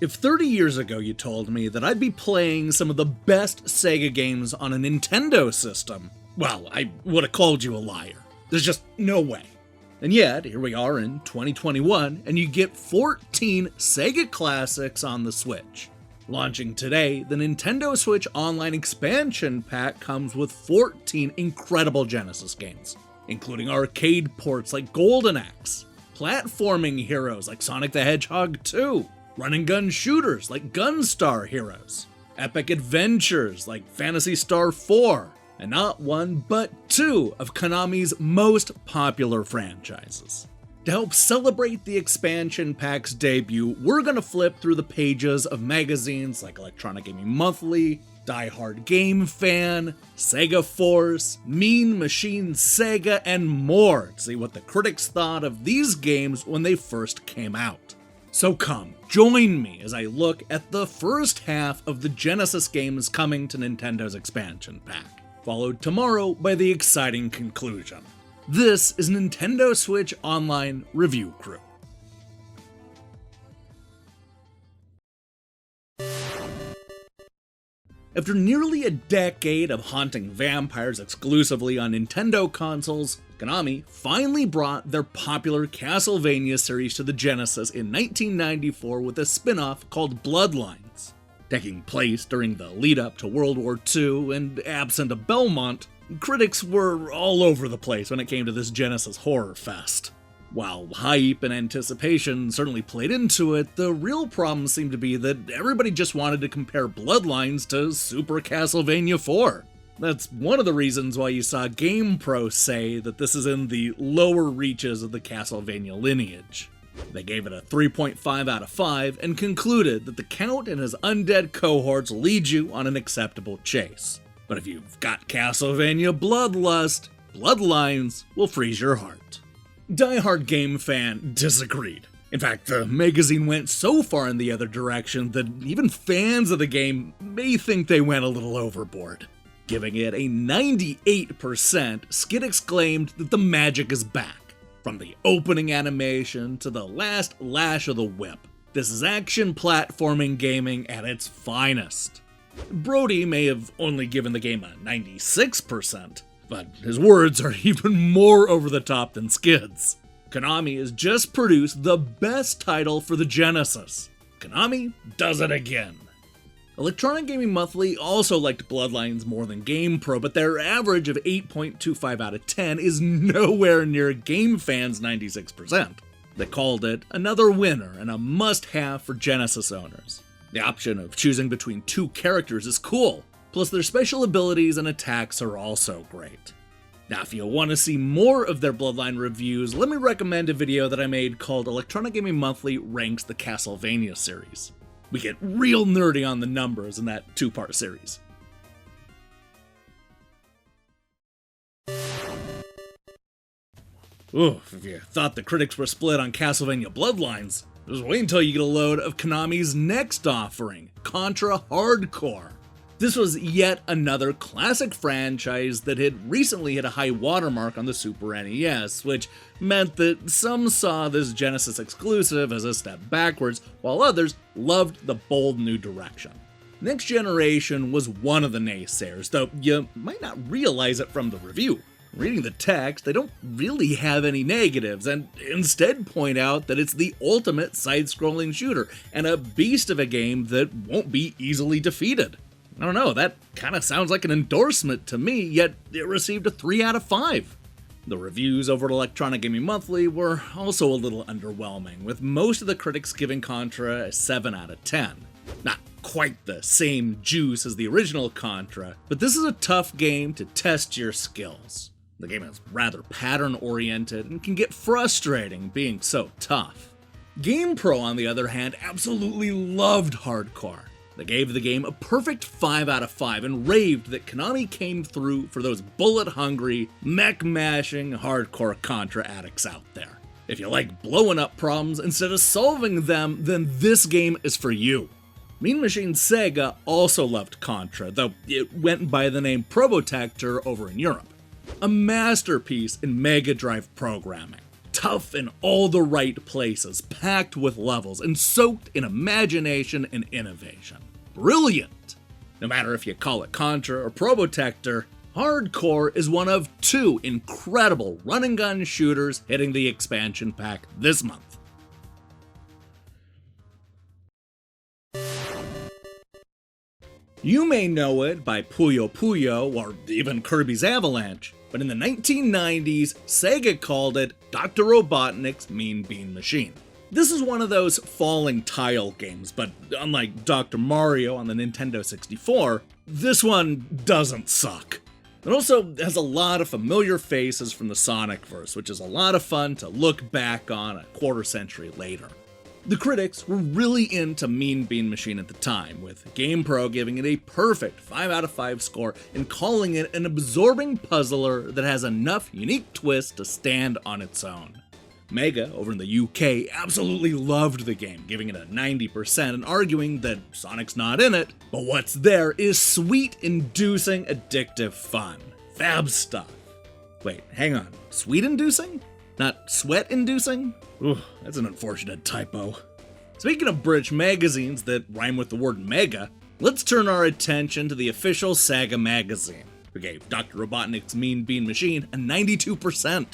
If 30 years ago you told me that I'd be playing some of the best Sega games on a Nintendo system, well, I would have called you a liar. There's just no way. And yet, here we are in 2021, and you get 14 Sega classics on the Switch. Launching today, the Nintendo Switch Online Expansion Pack comes with 14 incredible Genesis games, including arcade ports like Golden Axe, platforming heroes like Sonic the Hedgehog 2, run-and-gun shooters like Gunstar Heroes, epic adventures like Phantasy Star 4, and not one but two of Konami's most popular franchises. To help celebrate the expansion pack's debut, we're gonna flip through the pages of magazines like Electronic Gaming Monthly, Die Hard Game Fan, Sega Force, Mean Machine Sega, and more to see what the critics thought of these games when they first came out. So come, join me as I look at the first half of the Genesis games coming to Nintendo's expansion pack, followed tomorrow by the exciting conclusion. This is Nintendo Switch Online Review Crew. After nearly a decade of haunting vampires exclusively on Nintendo consoles, Konami finally brought their popular Castlevania series to the Genesis in 1994 with a spin-off called Bloodlines. Taking place during the lead-up to World War II and absent of Belmont, critics were all over the place when it came to this Genesis horror fest. While hype and anticipation certainly played into it, the real problem seemed to be that everybody just wanted to compare Bloodlines to Super Castlevania 4. That's one of the reasons why you saw GamePro say that this is in the lower reaches of the Castlevania lineage. They gave it a 3.5 out of 5 and concluded that the Count and his undead cohorts lead you on an acceptable chase. But if you've got Castlevania Bloodlust, Bloodlines will freeze your heart. Die Hard Game Fan disagreed. In fact, the magazine went so far in the other direction that even fans of the game may think they went a little overboard. Giving it a 98%, Skid exclaimed that the magic is back. From the opening animation to the last lash of the whip, this is action platforming gaming at its finest. Brody may have only given the game a 96%, but his words are even more over the top than Skid's. Konami has just produced the best title for the Genesis. Konami does it again. Electronic Gaming Monthly also liked Bloodlines more than GamePro, but their average of 8.25 out of 10 is nowhere near Game Fan's 96%. They called it another winner and a must-have for Genesis owners. The option of choosing between two characters is cool, plus their special abilities and attacks are also great. Now, if you want to see more of their Bloodline reviews, let me recommend a video that I made called Electronic Gaming Monthly Ranks the Castlevania series. We get real nerdy on the numbers in that two-part series. Ooh, if you thought the critics were split on Castlevania Bloodlines, just wait until you get a load of Konami's next offering, Contra Hardcore. This was yet another classic franchise that had recently hit a high watermark on the Super NES, which meant that some saw this Genesis exclusive as a step backwards, while others loved the bold new direction. Next Generation was one of the naysayers, though you might not realize it from the review. Reading the text, they don't really have any negatives, and instead point out that it's the ultimate side-scrolling shooter, and a beast of a game that won't be easily defeated. I don't know, that kinda sounds like an endorsement to me, yet it received a 3 out of 5. The reviews over at Electronic Gaming Monthly were also a little underwhelming, with most of the critics giving Contra a 7 out of 10. Not quite the same juice as the original Contra, but this is a tough game to test your skills. The game is rather pattern-oriented and can get frustrating being so tough. GamePro, on the other hand, absolutely loved Hardcore. They gave the game a perfect 5 out of 5 and raved that Konami came through for those bullet-hungry, mech-mashing hardcore Contra addicts out there. If you like blowing up problems instead of solving them, then this game is for you. Mean Machine Sega also loved Contra, though it went by the name Probotector over in Europe. A masterpiece in Mega Drive programming. tough in all the right places, packed with levels, and soaked in imagination and innovation. Brilliant! No matter if you call it Contra or Probotector, Hardcore is one of 2 incredible run-and-gun shooters hitting the expansion pack this month. You may know it by Puyo Puyo or even Kirby's Avalanche, but in the 1990s, Sega called it Dr. Robotnik's Mean Bean Machine. This is one of those falling tile games, but unlike Dr. Mario on the Nintendo 64, this one doesn't suck. It also has a lot of familiar faces from the Sonicverse, which is a lot of fun to look back on a quarter century later. The critics were really into Mean Bean Machine at the time, with GamePro giving it a perfect 5 out of 5 score and calling it an absorbing puzzler that has enough unique twists to stand on its own. Mega, over in the UK, absolutely loved the game, giving it a 90% and arguing that Sonic's not in it, but what's there is sweet-inducing addictive fun. Fab stuff. Wait, hang on. Sweet-inducing? Not sweat-inducing? Ooh, that's an unfortunate typo. Speaking of British magazines that rhyme with the word mega, let's turn our attention to the official Sega magazine, who gave Dr. Robotnik's Mean Bean Machine a 92%.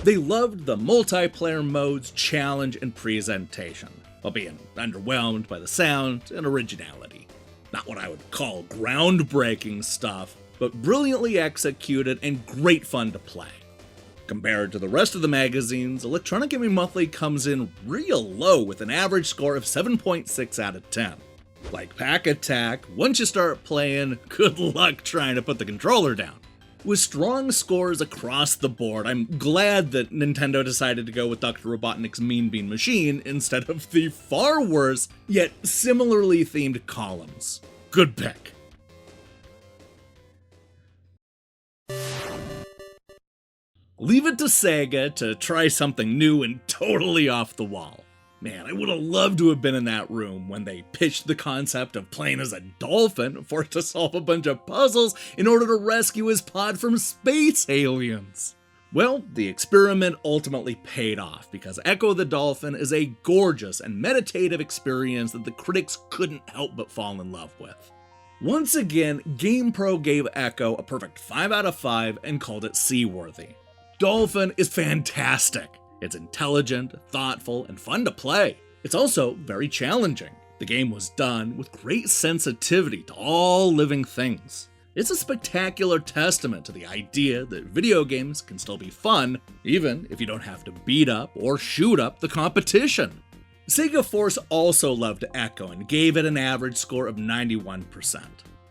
They loved the multiplayer mode's challenge and presentation, while being underwhelmed by the sound and originality. Not what I would call groundbreaking stuff, but brilliantly executed and great fun to play. Compared to the rest of the magazines, Electronic Gaming Monthly comes in real low with an average score of 7.6 out of 10. Like Pack Attack, once you start playing, good luck trying to put the controller down. With strong scores across the board, I'm glad that Nintendo decided to go with Dr. Robotnik's Mean Bean Machine instead of the far worse, yet similarly themed columns. Good pick. Leave it to Sega to try something new and totally off the wall. Man, I would have loved to have been in that room when they pitched the concept of playing as a dolphin forced to solve a bunch of puzzles in order to rescue his pod from space aliens. Well, the experiment ultimately paid off because Ecco the Dolphin is a gorgeous and meditative experience that the critics couldn't help but fall in love with. Once again, GamePro gave Ecco a perfect 5 out of 5 and called it seaworthy. Dolphin is fantastic. It's intelligent, thoughtful, and fun to play. It's also very challenging. The game was done with great sensitivity to all living things. It's a spectacular testament to the idea that video games can still be fun, even if you don't have to beat up or shoot up the competition. Sega Force also loved Ecco and gave it an average score of 91%.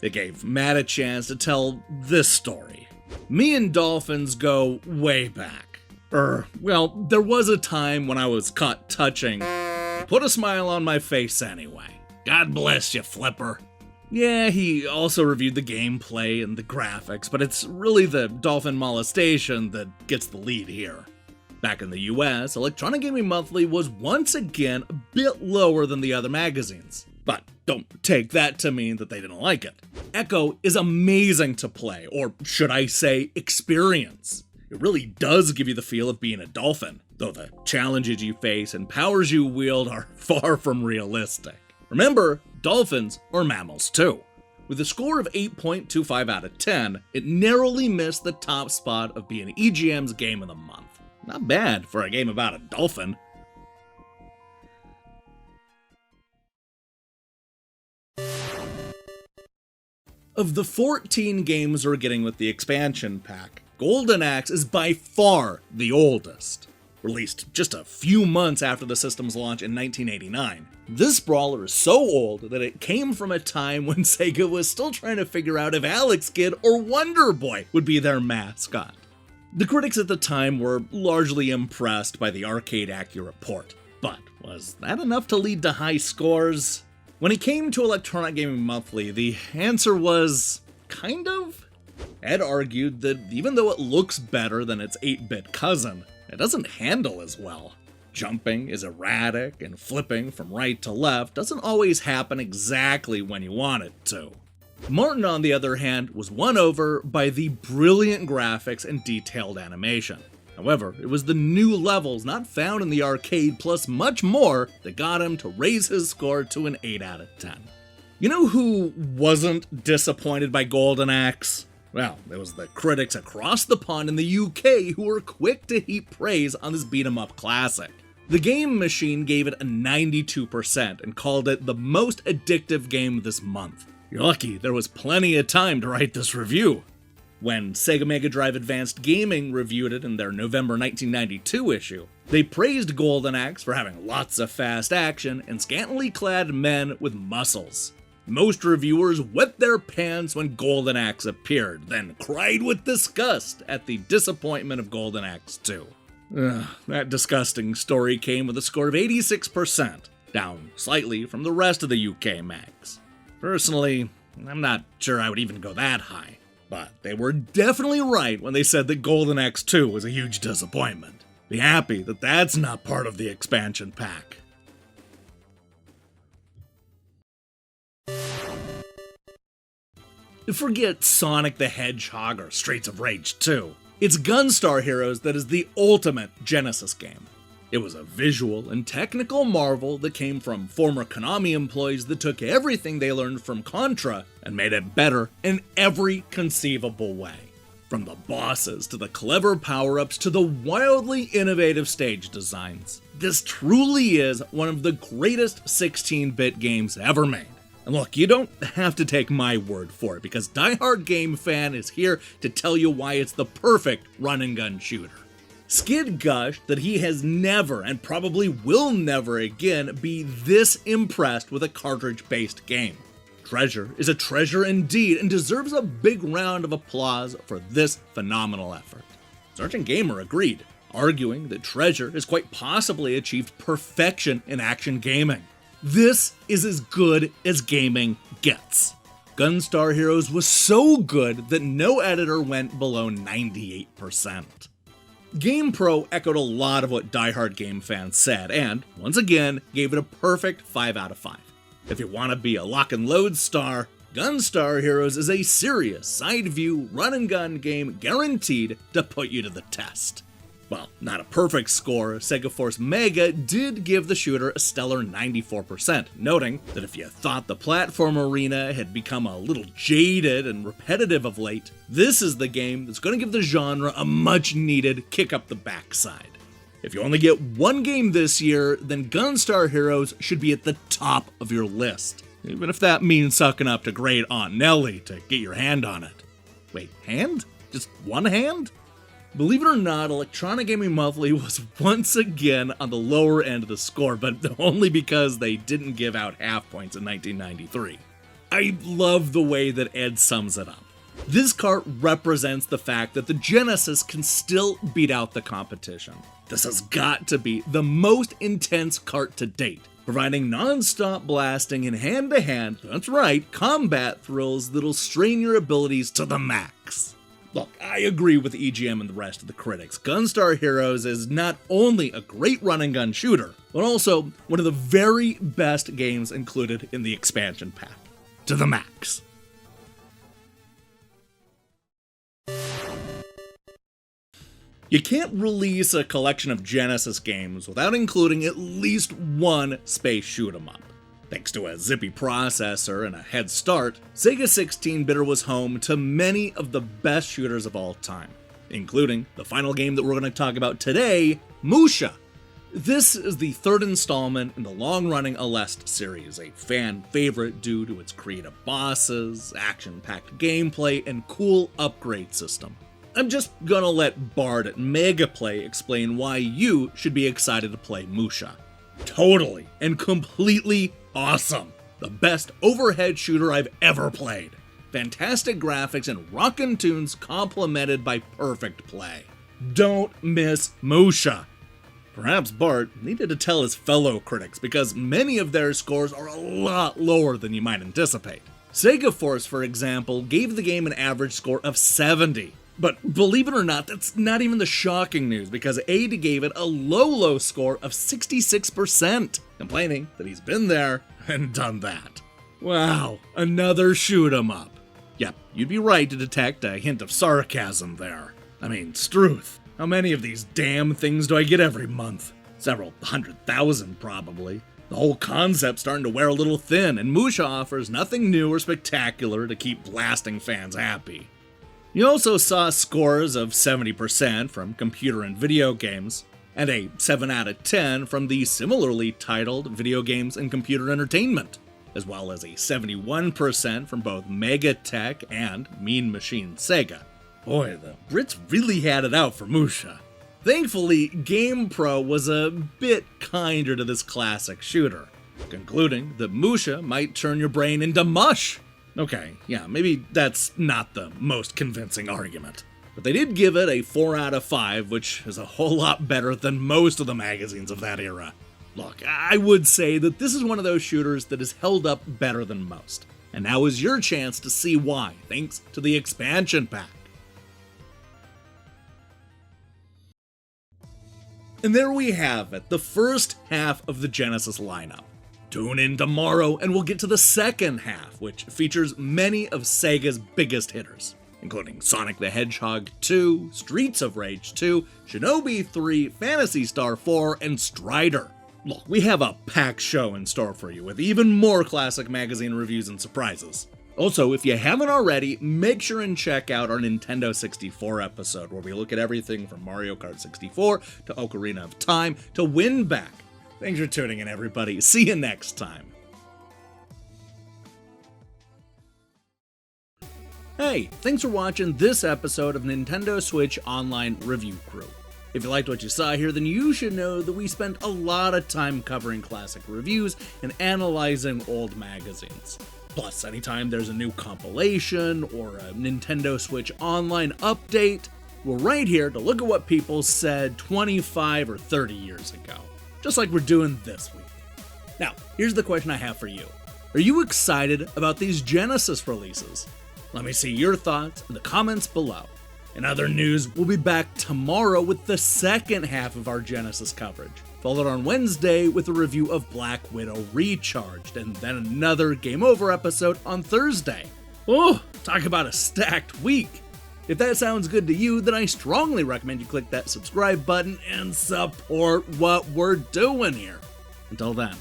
It gave Matt a chance to tell this story. Me and dolphins go way back. Well, there was a time when I was caught touching. Put a smile on my face anyway. God bless you, Flipper. Yeah, he also reviewed the gameplay and the graphics, but it's really the dolphin molestation that gets the lead here. Back in the US, Electronic Gaming Monthly was once again a bit lower than the other magazines. But don't take that to mean that they didn't like it. Ecco is amazing to play, or should I say, experience. It really does give you the feel of being a dolphin, though the challenges you face and powers you wield are far from realistic. Remember, dolphins are mammals too. With a score of 8.25 out of 10, it narrowly missed the top spot of being EGM's Game of the Month. Not bad for a game about a dolphin. Of the 14 games we're getting with the expansion pack, Golden Axe is by far the oldest. Released just a few months after the system's launch in 1989. This brawler is so old that it came from a time when Sega was still trying to figure out if Alex Kidd or Wonder Boy would be their mascot. The critics at the time were largely impressed by the arcade-accurate port, but was that enough to lead to high scores? When it came to Electronic Gaming Monthly, the answer was kind of. Ed argued that even though it looks better than its 8-bit cousin, it doesn't handle as well. Jumping is erratic, and flipping from right to left doesn't always happen exactly when you want it to. Martin, on the other hand, was won over by the brilliant graphics and detailed animation. However, it was the new levels not found in the arcade plus much more that got him to raise his score to an 8 out of 10. You know who wasn't disappointed by Golden Axe? Well, it was the critics across the pond in the UK who were quick to heap praise on this beat-em-up classic. The Game Machine gave it a 92% and called it the most addictive game this month. You're lucky there was plenty of time to write this review. When Sega Mega Drive Advanced Gaming reviewed it in their November 1992 issue, they praised Golden Axe for having lots of fast action and scantily clad men with muscles. Most reviewers wet their pants when Golden Axe appeared, then cried with disgust at the disappointment of Golden Axe 2. That disgusting story came with a score of 86%, down slightly from the rest of the UK mags. Personally, I'm not sure I would even go that high, but they were definitely right when they said that Golden Axe 2 was a huge disappointment. Be happy that that's not part of the expansion pack. Forget Sonic the Hedgehog or Streets of Rage 2. It's Gunstar Heroes that is the ultimate Genesis game. It was a visual and technical marvel that came from former Konami employees that took everything they learned from Contra and made it better in every conceivable way. From the bosses to the clever power-ups to the wildly innovative stage designs. This truly is one of the greatest 16-bit games ever made. And look, you don't have to take my word for it, because Die Hard Game Fan is here to tell you why it's the perfect run-and-gun shooter. Skid gushed that he has never, and probably will never again, be this impressed with a cartridge-based game. Treasure is a treasure indeed, and deserves a big round of applause for this phenomenal effort. Sergeant Gamer agreed, arguing that Treasure has quite possibly achieved perfection in action gaming. This is as good as gaming gets. Gunstar Heroes was so good that no editor went below 98%. GamePro echoed a lot of what Die Hard Game Fans said, and, once again, gave it a perfect 5 out of 5. If you want to be a lock and load star, Gunstar Heroes is a serious side-view run-and-gun game guaranteed to put you to the test. Well, not a perfect score, Sega Force Mega did give the shooter a stellar 94%, noting that if you thought the platform arena had become a little jaded and repetitive of late, this is the game that's going to give the genre a much-needed kick up the backside. If you only get one game this year, then Gunstar Heroes should be at the top of your list, even if that means sucking up to great Aunt Nelly to get your hand on it. Wait, hand? Just one hand? Believe it or not, Electronic Gaming Monthly was once again on the lower end of the score, but only because they didn't give out half points in 1993. I love the way that Ed sums it up. This cart represents the fact that the Genesis can still beat out the competition. This has got to be the most intense cart to date, providing non-stop blasting and hand-to-hand, that's right, combat thrills that'll strain your abilities to the max. Look, I agree with EGM and the rest of the critics. Gunstar Heroes is not only a great run-and-gun shooter, but also one of the very best games included in the expansion pack. To the max. You can't release a collection of Genesis games without including at least one space shoot-'em-up. Thanks to a zippy processor and a head start, Sega 16-bitter was home to many of the best shooters of all time, including the final game that we're going to talk about today, Musha. This is the third installment in the long-running Aleste series, a fan favorite due to its creative bosses, action-packed gameplay, and cool upgrade system. I'm just gonna let Bard at Megaplay explain why you should be excited to play Musha. Totally and completely awesome. The best overhead shooter I've ever played. Fantastic graphics and rockin' tunes complemented by perfect play. Don't miss Musha. Perhaps Bart needed to tell his fellow critics because many of their scores are a lot lower than you might anticipate. Sega Force, for example, gave the game an average score of 70. But believe it or not, that's not even the shocking news, because Ada gave it a low score of 66%, complaining that he's been there and done that. Wow, another shoot 'em up. Yep, you'd be right to detect a hint of sarcasm there. I mean, Struth. How many of these damn things do I get every month? Several 100,000 probably. The whole concept's starting to wear a little thin, and Musha offers nothing new or spectacular to keep blasting fans happy. You also saw scores of 70% from computer and video games, and a 7 out of 10 from the similarly titled video games and computer entertainment, as well as a 71% from both Megatech and Mean Machine Sega. Boy, the Brits really had it out for Musha. Thankfully, GamePro was a bit kinder to this classic shooter, concluding that Musha might turn your brain into mush. Okay, yeah, maybe that's not the most convincing argument, but they did give it a 4 out of 5, which is a whole lot better than most of the magazines of that era. Look, I would say that this is one of those shooters that is held up better than most, and now is your chance to see why, thanks to the expansion pack. And there we have it, the first half of the Genesis lineup. Tune in tomorrow and we'll get to the second half, which features many of Sega's biggest hitters, including Sonic the Hedgehog 2, Streets of Rage 2, Shinobi 3, Phantasy Star 4, and Strider. Look, we have a packed show in store for you with even more classic magazine reviews and surprises. Also, if you haven't already, make sure and check out our Nintendo 64 episode, where we look at everything from Mario Kart 64 to Ocarina of Time to Winback. Thanks for tuning in, everybody. See you next time. Hey, thanks for watching this episode of Nintendo Switch Online Review Crew. If you liked what you saw here, then you should know that we spent a lot of time covering classic reviews and analyzing old magazines. Plus, anytime there's a new compilation or a Nintendo Switch Online update, we're right here to look at what people said 25 or 30 years ago, just like we're doing this week. Now, here's the question I have for you. Are you excited about these Genesis releases? Let me see your thoughts in the comments below. In other news, we'll be back tomorrow with the second half of our Genesis coverage, followed on Wednesday with a review of Black Widow Recharged, and then another Game Over episode on Thursday. Oh, talk about a stacked week. If that sounds good to you, then I strongly recommend you click that subscribe button and support what we're doing here. Until then,